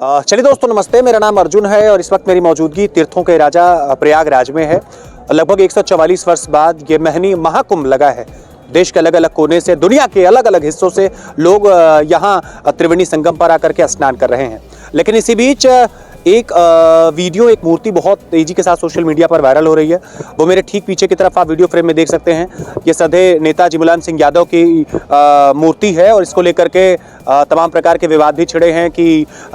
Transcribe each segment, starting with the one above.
चलिए दोस्तों, नमस्ते। मेरा नाम अर्जुन है और इस वक्त मेरी मौजूदगी तीर्थों के राजा प्रयागराज में है। लगभग 144 वर्ष बाद ये महनी महाकुंभ लगा है। देश के अलग अलग कोने से, दुनिया के अलग अलग हिस्सों से लोग यहाँ त्रिवेणी संगम पर आकर के स्नान कर रहे हैं। लेकिन इसी बीच एक वीडियो, एक मूर्ति बहुत तेजी के साथ सोशल मीडिया पर वायरल हो रही है। वो मेरे ठीक पीछे की तरफ आप वीडियो फ्रेम में देख सकते हैं। ये सधे नेताजी मुलायम सिंह यादव की मूर्ति है और इसको लेकर के तमाम प्रकार के विवाद भी छिड़े हैं कि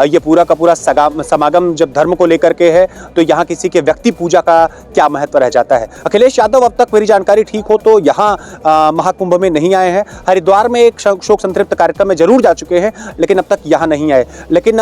ये पूरा का पूरा समागम जब धर्म को लेकर के है तो यहाँ किसी के व्यक्ति पूजा का क्या महत्व रह जाता है। अखिलेश यादव अब तक मेरी जानकारी ठीक हो तो यहाँ महाकुंभ में नहीं आए हैं। हरिद्वार में एक शोक संतृप्त कार्यक्रम में जरूर जा चुके हैं, लेकिन अब तक यहाँ नहीं आए। लेकिन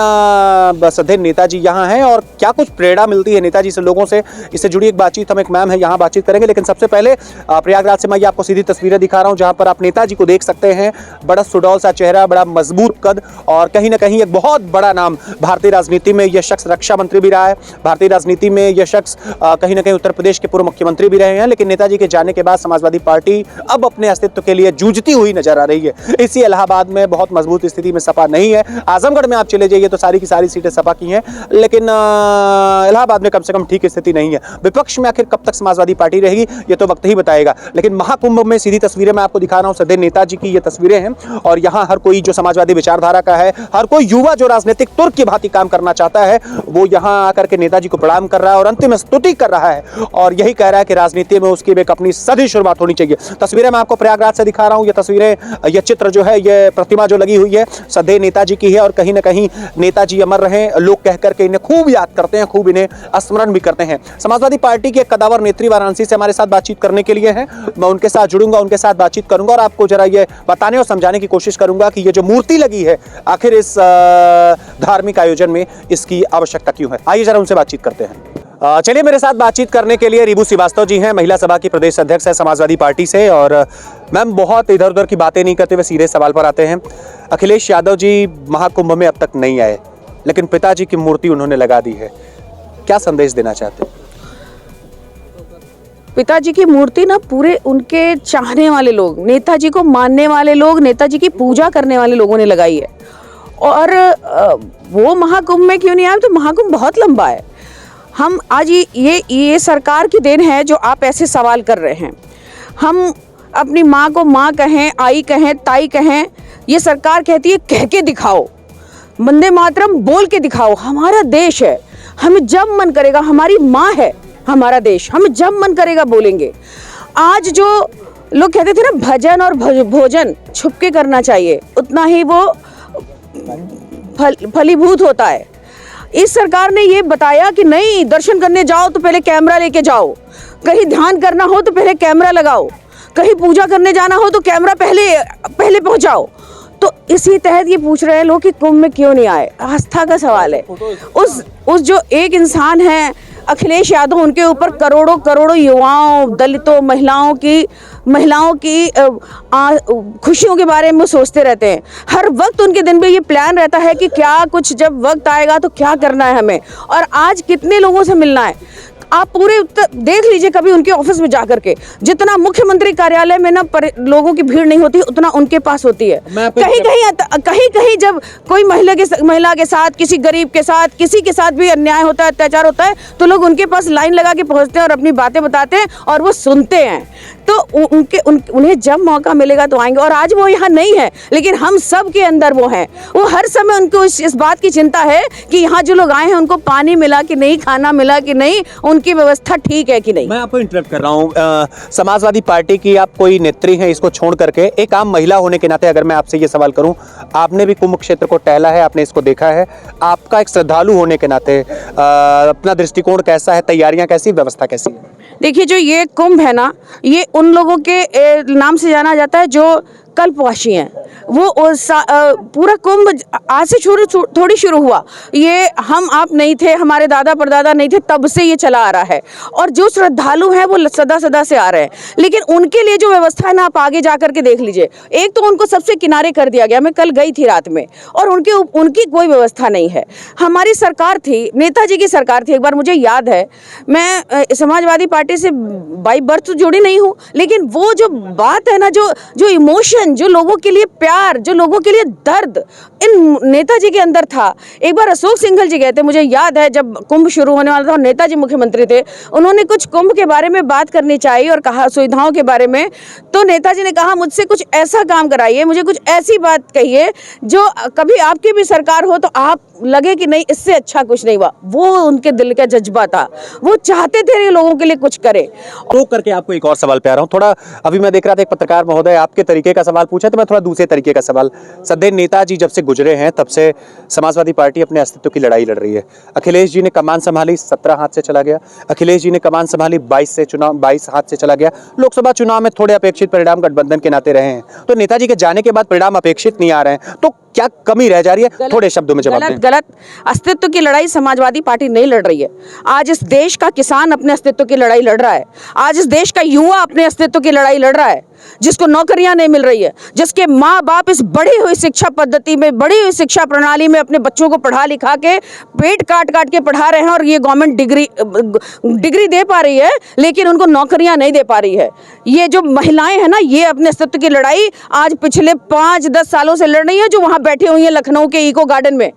सधे नेताजी यहाँ हैं और क्या कुछ प्रेरणा मिलती है नेताजी से, लोगों से, इससे जुड़ी एक बातचीत हम एक मैम है यहाँ बातचीत करेंगे। लेकिन सबसे पहले प्रयागराज से मैं आपको सीधी तस्वीरें दिखा रहा हूँ जहाँ पर आप नेताजी को देख सकते हैं। बड़ा सुडौल सा चेहरा, बड़ा मजबूत कद और कहीं ना कहीं एक बहुत बड़ा नाम। भारतीय राजनीति में यह शख्स रक्षा मंत्री भी रहा है। भारतीय राजनीति में यह शख्स कहीं ना कहीं उत्तर प्रदेश के पूर्व मुख्यमंत्री भी रहे हैं। लेकिन नेताजी के जाने के बाद समाजवादी पार्टी अब अपने अस्तित्व के लिए जूझती हुई नजर आ रही है। इसी इलाहाबाद में बहुत मजबूत स्थिति में सपा नहीं है। आजमगढ़ में आप चले जाइए तो सारी की सारी सीटें सपा की हैं, लेकिन इलाहाबाद में कम से कम ठीक स्थिति नहीं है। विपक्ष में आखिर कब तक समाजवादी पार्टी रहेगी ये तो वक्त ही बताएगा। लेकिन महाकुंभ में सीधी तस्वीरें मैं आपको दिखा रहा हूं। सधे नेताजी की ये तस्वीरें हैं और यहाँ हर कोई जो समाजवादी विचारधारा का है, हर कोई युवा जो राजनीतिक तुर्क की भांति काम करना चाहता है, वो यहाँ आकर के नेताजी को प्रणाम कर रहा है और अंतिम स्तुति कर रहा है और यही कह रहा है कि राजनीति में उसकी एक अपनी सदी शुरुआत होनी चाहिए। तस्वीरें मैं आपको प्रयागराज से दिखा रहा हूँ। ये तस्वीरें, ये चित्र जो है, ये प्रतिमा जो लगी हुई है सधे नेताजी की है और कहीं ना कहीं नेताजी अमर रहे। लोग कह करके इन्हें खूब याद करते हैं, खूब इन्हें स्मरण भी करते हैं। समाजवादी पार्टी की एक कदावर नेत्री वाराणसी से हमारे साथ बातचीत करने के लिए हैं। मैं उनके साथ जुड़ूंगा, उनके साथ बातचीत करूंगा और आपको जरा ये बताने और समझाने की कोशिश करूंगा कि ये जो मूर्ति लगी है आखिर इस धार्मिक आयोजन में इसकी आवश्यकता क्यों है। आइए जरा उनसे बातचीत करते हैं। चलिए, मेरे साथ बातचीत करने के लिए रिबू श्रीवास्तव जी हैं, महिला सभा की प्रदेश अध्यक्ष है समाजवादी पार्टी से। और मैम, बहुत इधर उधर की बातें नहीं करते हुए सीधे सवाल पर आते हैं। अखिलेश यादव जी महाकुंभ में अब तक नहीं आए, लेकिन पिताजी की मूर्ति उन्होंने लगा दी है। क्या संदेश देना चाहते हैं? पिताजी की मूर्ति ना पूरे उनके चाहने वाले लोग, नेताजी को मानने वाले लोग, नेताजी की पूजा करने वाले लोगों ने लगाई है। और वो महाकुंभ में क्यों नहीं आए? तो महाकुंभ बहुत लंबा है। हम आज ये सरकार की देन है जो आप ऐसे सवाल कर रहे हैं। हम अपनी माँ को माँ कहें, आई कहें, ताई कहें, ये सरकार कहती है कह के दिखाओ, वंदे मातरम बोल के दिखाओ। हमारा देश है, हमें जब मन करेगा, हमारी माँ है हमारा देश, हमें जब मन करेगा बोलेंगे। आज जो लोग कहते थे ना भजन और भोजन छुपके करना चाहिए, उतना ही वो फलीभूत होता है। इस सरकार ने ये बताया कि नहीं, दर्शन करने जाओ तो पहले कैमरा लेके जाओ, कहीं ध्यान करना हो तो पहले कैमरा लगाओ, कहीं पूजा करने जाना हो तो कैमरा पहले पहुंचाओ। तो इसी तहत ये पूछ रहे हैं लोग कि कुंभ में क्यों नहीं आए। आस्था का सवाल है। उस जो एक इंसान है अखिलेश यादव, उनके ऊपर करोड़ों करोड़ों युवाओं, दलितों, महिलाओं की खुशियों के बारे में सोचते रहते हैं। हर वक्त उनके दिन में ये प्लान रहता है कि क्या कुछ जब वक्त आएगा तो क्या करना है हमें। और आज कितने लोगों से मिलना है आप पूरे देख लीजिए, कभी उनके ऑफिस में जाकर के, जितना मुख्यमंत्री कार्यालय में ना लोगों की भीड़ नहीं होती उतना उनके पास होती है। कहीं जब कोई महिला के साथ, किसी गरीब के साथ, किसी के साथ भी अन्याय होता है, अत्याचार होता है, तो लोग उनके पास लाइन लगा के पहुंचते हैं और अपनी बातें बताते हैं और वो सुनते हैं। तो उन्हें जब मौका मिलेगा तो आएंगे। और आज वो यहाँ नहीं है, लेकिन हम सब के अंदर वो हैं। वो हर समय उनको इस बात की चिंता है कि यहाँ जो लोग आए हैं उनको पानी मिला कि नहीं, खाना मिला कि नहीं, उनकी व्यवस्था ठीक है कि नहीं। मैं आपको इंटरप्ट कर रहा हूँ। समाजवादी पार्टी की आप कोई नेत्री हैं, इसको छोड़ करके एक आम महिला होने के नाते अगर मैं आपसे ये सवाल करूं, आपने भी कुंभ क्षेत्र को टहला है, आपने इसको देखा है, आपका एक श्रद्धालु होने के नाते अपना दृष्टिकोण कैसा है, तैयारियां कैसी, व्यवस्था कैसी है? देखिए, जो ये कुंभ है ना, ये उन लोगों के नाम से जाना जाता है जो कल्पवासी हैं। वो पूरा कुंभ आज से थोड़ी शुरू हुआ। ये हम आप नहीं थे, हमारे दादा परदादा नहीं थे, तब से ये चला आ रहा है। और जो श्रद्धालु हैं वो सदा से आ रहे हैं। लेकिन उनके लिए जो व्यवस्था है ना, आप आगे जा करके देख लीजिए। एक तो उनको सबसे किनारे कर दिया गया। मैं कल गई थी रात में, और उनकी कोई व्यवस्था नहीं है। हमारी सरकार थी, नेताजी की सरकार थी, एक बार मुझे याद है, मैं समाजवादी पार्टी से बाई बर्थ जुड़ी नहीं हूँ, लेकिन वो जो बात है ना, जो इमोशन पैशन, जो लोगों के लिए प्यार, जो लोगों के लिए दर्द इन नेताजी के अंदर था। एक बार अशोक सिंघल जी गए थे, मुझे याद है, जब कुंभ शुरू होने वाला था और नेताजी मुख्यमंत्री थे, उन्होंने कुछ कुंभ के बारे में बात करनी चाहिए और कहा सुविधाओं के बारे में, तो नेताजी ने कहा मुझसे कुछ ऐसा काम कराइए, मुझे कुछ ऐसी बात कहिए जो कभी आपकी भी सरकार हो तो आप लगे कि नहीं इससे अच्छा कुछ नहीं हुआ। वो उनके दिल का जज्बा था, वो चाहते थे कि लोगों के लिए कुछ करे। तो करके आपको एक और सवाल पे आ रहा हूँ थोड़ा। अभी मैं देख रहा था एक पत्रकार महोदय आपके तरीके का सवाल पूछा, तो मैं थोड़ा दूसरे तरीके का सवाल। सदैव नेताजी जब से गुजरे हैं तब से समाजवादी पार्टी अपने अस्तित्व की लड़ाई लड़ रही है। अखिलेश जी ने कमान संभाली, 17 हाथ से चला गया। अखिलेश जी ने कमान संभाली, 22 हाथ से चला गया। लोकसभा चुनाव में थोड़े अपेक्षित परिणाम गठबंधन के नाते रहे हैं, तो नेताजी के जाने के बाद परिणाम अपेक्षित नहीं आ रहे हैं, तो क्या कमी रह जा रही है? थोड़े शब्दों में जवाब दें। गलत। अस्तित्व की लड़ाई समाजवादी पार्टी नहीं लड़ रही है। आज इस देश का किसान अपने अस्तित्व की लड़ाई लड़ रहा है। आज इस देश का युवा अपने अस्तित्व की लड़ाई लड़ रहा है, जिसको नौकरियां नहीं मिल रही है, जिसके माँ बाप इस बढ़ी हुई शिक्षा पद्धति में, बढ़ी हुई शिक्षा प्रणाली में अपने बच्चों को पढ़ा लिखा के पेट काट काट के पढ़ा रहे हैं, और ये गवर्नमेंट डिग्री दे पा रही है लेकिन उनको नौकरियां नहीं दे पा रही है। ये जो महिलाएं हैं ना, ये अपने अस्तित्व की लड़ाई आज पिछले 5-10 सालों से लड़ रही है, जो वहां बैठी हुई है लखनऊ के इको गार्डन में।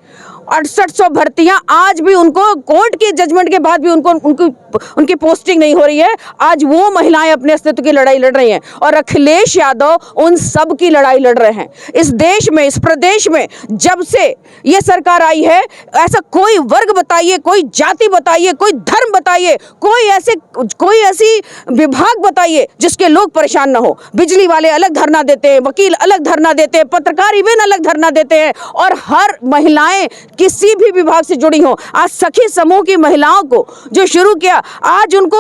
6800 भर्तियां आज भी उनको कोर्ट के जजमेंट के बाद भी उनकी पोस्टिंग नहीं हो रही है। आज वो महिलाएं अपने अस्तित्व की लड़ाई लड़ रही हैं, और अखिलेश यादव उन सब की लड़ाई लड़ रहे हैं। इस देश में, इस प्रदेश में जब से ये सरकार आई है, ऐसा कोई वर्ग बताइए, कोई जाति बताइए, कोई धर्म बताइए, कोई ऐसी विभाग बताइए जिसके लोग परेशान ना हो। बिजली वाले अलग धरना देते हैं, वकील अलग धरना देते हैं, पत्रकार इवन अलग धरना देते हैं, और हर महिलाएं किसी भी विभाग से जुड़ी हो। आज सखी समूह की महिलाओं को जो शुरू किया, आज उनको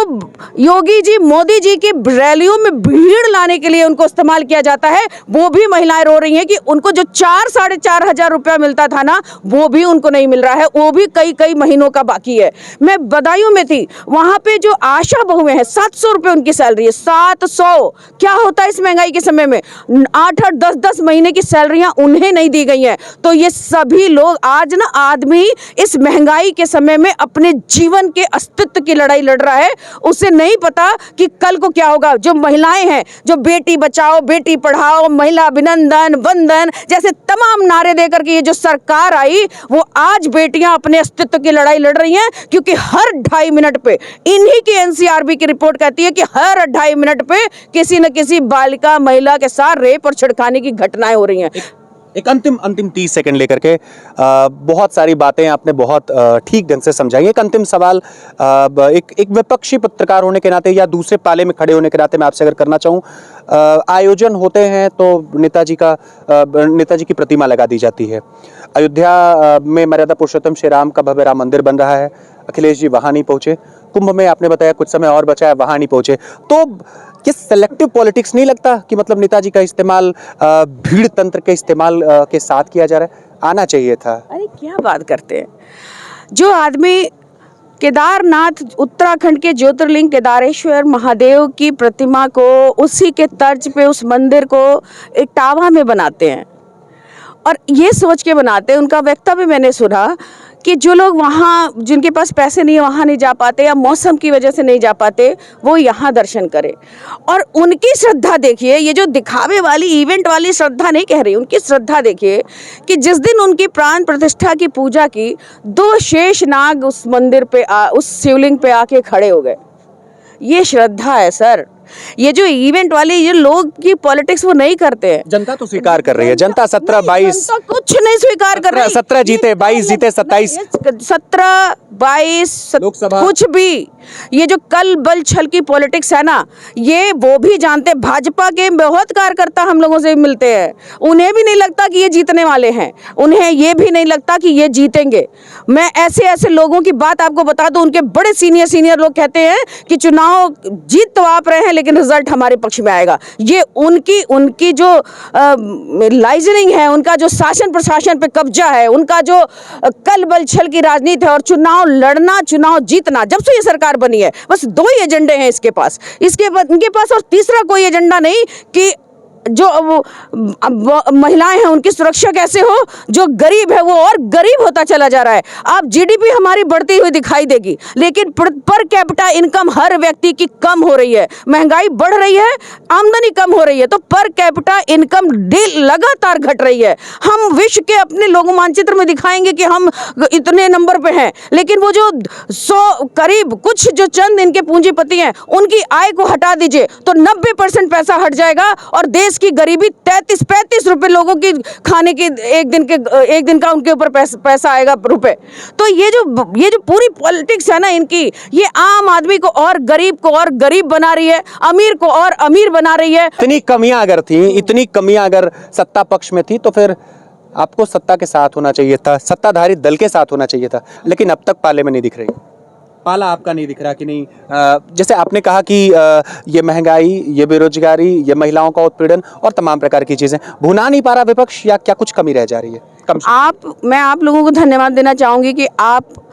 योगी जी, मोदी जी की रैलियों में भीड़ लाने के लिए उनको इस्तेमाल किया जाता है। वो भी महिलाएं रो रही हैं कि उनको जो 4-4.5 हजार रुपया मिलता था ना, वो भी उनको नहीं मिल रहा है, वो भी कई महीनों का बाकी है। मैं बदायूं में थी, वहां पे जो आशा बहुएं हैं, 700 रुपये उनकी सैलरी है। 700 क्या होता है इस महंगाई के समय में? 8-8, 10-10 महीने की सैलरियां उन्हें नहीं दी गई हैं। तो ये सभी लोग आज ना, आदमी इस महंगाई के समय में अपने जीवन के अस्तित्व की लड़ाई लड़ रहा है। उसे नहीं पता कि कल को क्या होगा। जो महिलाएं हैं, जो बेटी बचाओ, बेटी पढ़ाओ, महिला अभिनंदन, वंदन जैसे तमाम नारे देकर के ये जो सरकार आई, वो आज बेटियां अपने अस्तित्व की लड़ाई लड़ रही हैं, क्योंकि हर 2.5 मिनट पे, इन्हीं की एनसीआरबी की रिपोर्ट कहती है कि हर 2.5 मिनट पे किसी न किसी बालिका, महिला के साथ रेप और छेड़खानी की घटनाएं हो रही हैं। एक अंतिम 30 सेकंड लेकर के बहुत सारी बातें आपने बहुत ठीक ढंग से समझाई। एक अंतिम सवाल एक विपक्षी पत्रकार होने के नाते या दूसरे पाले में खड़े होने के नाते मैं आपसे अगर करना चाहूँ, आयोजन होते हैं तो नेताजी की प्रतिमा लगा दी जाती है। अयोध्या में मर्यादा पुरुषोत्तम श्री राम का भव्य राम मंदिर बन रहा है, अखिलेश जी वहां नहीं पहुंचे। कुंभ में आपने बताया कुछ समय और बचा है, वहां नहीं पहुंचे। तो क्या सेलेक्टिव पॉलिटिक्स नहीं लगता कि मतलब नेताजी का इस्तेमाल भीड़ तंत्र के इस्तेमाल के साथ किया जा रहा है? आना चाहिए था। अरे क्या बात करते हैं। जो आदमी केदारनाथ, उत्तराखंड के ज्योतिर्लिंग केदारेश्वर महादेव की प्रतिमा को उसी के तर्ज पे उस मंदिर को इटावा में बनाते हैं, और ये सोच के बनाते हैं, उनका वक्तव्य मैंने सुना कि जो लोग वहाँ, जिनके पास पैसे नहीं है, वहाँ नहीं जा पाते या मौसम की वजह से नहीं जा पाते, वो यहाँ दर्शन करें। और उनकी श्रद्धा देखिए, ये जो दिखावे वाली, इवेंट वाली श्रद्धा नहीं कह रही, उनकी श्रद्धा देखिए कि जिस दिन उनकी प्राण प्रतिष्ठा की पूजा की, 2 शेषनाग उस मंदिर पे उस शिवलिंग पे आके खड़े हो गए। ये श्रद्धा है सर। ये जो इवेंट वाले ये लोग की पॉलिटिक्स वो नहीं करते हैं। जनता तो स्वीकार कर रही है। जनता 17-22 कुछ नहीं स्वीकार कर रही। 17 जीते, 22 जीते, 27 17-22 लोकसभा, कुछ भी ये जो कल बल छल की पॉलिटिक्स है ना, ये वो भी जानते। भाजपा के बहुत कार्यकर्ता हम लोगों से मिलते हैं, उन्हें भी नहीं लगता कि ये जीतने वाले हैं, उन्हें ये भी नहीं लगता कि ये जीतेंगे। मैं ऐसे लोगों की बात आपको बता दूं, उनके बड़े सीनियर लोग कहते हैं कि चुनाव जीत तो आप रहे हैं लेकिन रिजल्ट हमारे पक्ष में आएगा। ये उनकी जो लाइजनिंग है, उनका जो शासन प्रशासन पे कब्जा है, उनका जो कल बल छल की राजनीति है, और चुनाव लड़ना, चुनाव जीतना। जब से ये सरकार बनी है बस 2 ही एजेंडे हैं इसके पास, इनके पास और तीसरा कोई एजेंडा नहीं कि जो महिलाएं हैं उनकी सुरक्षा कैसे हो, जो गरीब है वो और गरीब होता चला जा रहा है। अब जीडीपी हमारी बढ़ती हुई दिखाई देगी, लेकिन पर कैपिटा इनकम हर व्यक्ति की कम हो रही है। महंगाई बढ़ रही है, आमदनी कम हो रही है, तो पर कैपिटा इनकम लगातार घट रही है। हम विश्व के अपने लोगों मानचित्र में दिखाएंगे कि हम इतने नंबर पे हैं, लेकिन वो जो 100 करीब कुछ जो चंद इनके पूंजीपति हैं उनकी आय को हटा दीजिए तो 90% पैसा हट जाएगा और देश की गरीबी 33-35 रुपए लोगों की खाने की एक दिन का उनके ऊपर पैसा आएगा रुपए। तो ये जो पूरी पॉलिटिक्स है ना इनकी, ये आम आदमी को और गरीब बना रही है, अमीर को और अमीर बना रही है। इतनी कमियां अगर सत्ता पक्ष में थी तो फिर आपको सत्ता के साथ होना चाहिए था, सत्ताधारी दल के साथ होना चाहिए था, लेकिन अब तक पाले में नहीं दिख रही। पाला आपका नहीं दिख रहा कि नहीं? जैसे आपने कहा कि ये महंगाई, ये बेरोजगारी, ये महिलाओं का उत्पीड़न और तमाम प्रकार की चीजें भुना नहीं पा रहा विपक्ष, या क्या कुछ कमी रह जा रही है? मैं आप लोगों को धन्यवाद देना चाहूंगी कि आप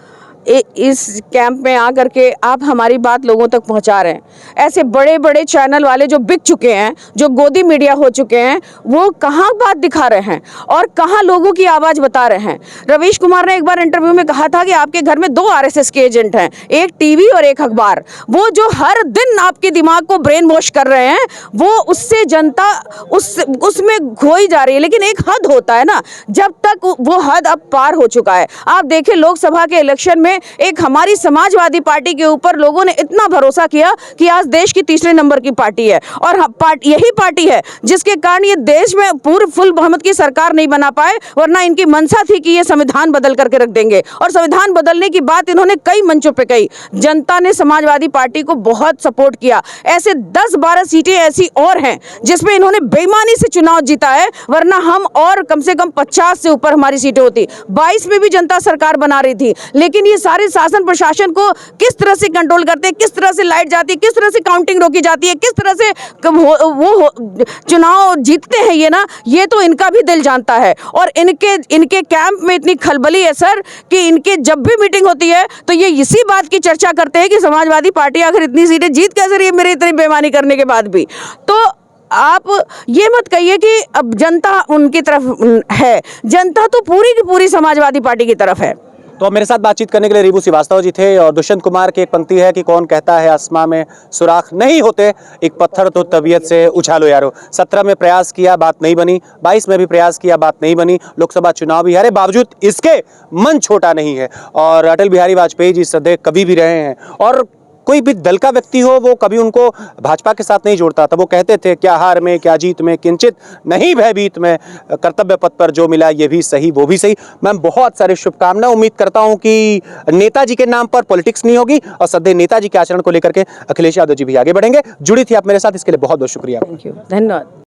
इस कैंप में आकर के आप हमारी बात लोगों तक पहुंचा रहे हैं। ऐसे बड़े बड़े चैनल वाले जो बिक चुके हैं, जो गोदी मीडिया हो चुके हैं, वो कहाँ बात दिखा रहे हैं और कहाँ लोगों की आवाज़ बता रहे हैं। रवीश कुमार ने एक बार इंटरव्यू में कहा था कि आपके घर में 2 आरएसएस के एजेंट हैं, एक टीवी और एक अखबार। वो जो हर दिन आपके दिमाग को ब्रेन वॉश कर रहे हैं, वो उससे जनता उसमें खोई जा रही है। लेकिन एक हद होता है ना, जब तक वो हद अब पार हो चुका है। आप देखें लोकसभा के इलेक्शन में एक हमारी समाजवादी पार्टी के ऊपर लोगों ने इतना भरोसा किया कि आज देश की तीसरे नंबर की पार्टी है, और यही पार्टी है जिसके कारण ये देश में पूर्ण फुल बहुमत की सरकार नहीं बना पाए, वरना इनकी मंशा थी कि ये संविधान बदल करके रख देंगे। और संविधान बदलने की बात इन्होंने कई मंचों पे कही। जनता ने समाजवादी पार्टी को बहुत सपोर्ट किया। ऐसे 10-12 सीटें ऐसी और हैं जिसमें इन्होंने बेईमानी से चुनाव जीता है, वरना हम और कम से कम 50 से ऊपर हमारी सीटें होती। 22 में भी जनता सरकार बना रही थी, लेकिन ये सारे शासन प्रशासन को किस तरह से कंट्रोल करते हैं, किस तरह से लाइट जाती है, किस तरह से काउंटिंग रोकी जाती है, किस तरह से वो चुनाव जीतते हैं, ये तो इनका भी दिल जानता है। और इनके कैंप में इतनी खलबली है सर कि इनके जब भी मीटिंग होती है तो ये इसी बात की चर्चा करते हैं कि समाजवादी पार्टी आखिर इतनी सीटें जीत कैसे रही है मेरी इतनी बेईमानी करने के बाद भी। तो आप ये मत कहिए कि अब जनता उनकी तरफ है, जनता तो पूरी की पूरी समाजवादी पार्टी की तरफ है। तो मेरे साथ बातचीत करने के लिए रिबू श्रीवास्तव जी थे, और दुष्यंत कुमार की एक पंक्ति है कि कौन कहता है आसमां में सुराख नहीं होते, एक पत्थर तो तबीयत से उछालो यारो। 17 में प्रयास किया, बात नहीं बनी। 22 में भी प्रयास किया, बात नहीं बनी। लोकसभा चुनाव भी हारे, बावजूद इसके मन छोटा नहीं है। और अटल बिहारी वाजपेयी जी सदैव कभी भी रहे हैं, और कोई भी दल का व्यक्ति हो वो कभी उनको भाजपा के साथ नहीं जोड़ता था। वो कहते थे क्या हार में क्या जीत में किंचित नहीं भयभीत में, कर्तव्य पथ पर जो मिला ये भी सही वो भी सही। मैम बहुत सारी शुभकामनाएं, उम्मीद करता हूं कि नेताजी के नाम पर पॉलिटिक्स नहीं होगी, और सदैव नेताजी के आचरण को लेकर के अखिलेश यादव जी भी आगे बढ़ेंगे। जुड़ी थी आप मेरे साथ, इसके लिए बहुत बहुत शुक्रिया। थैंक यू, धन्यवाद।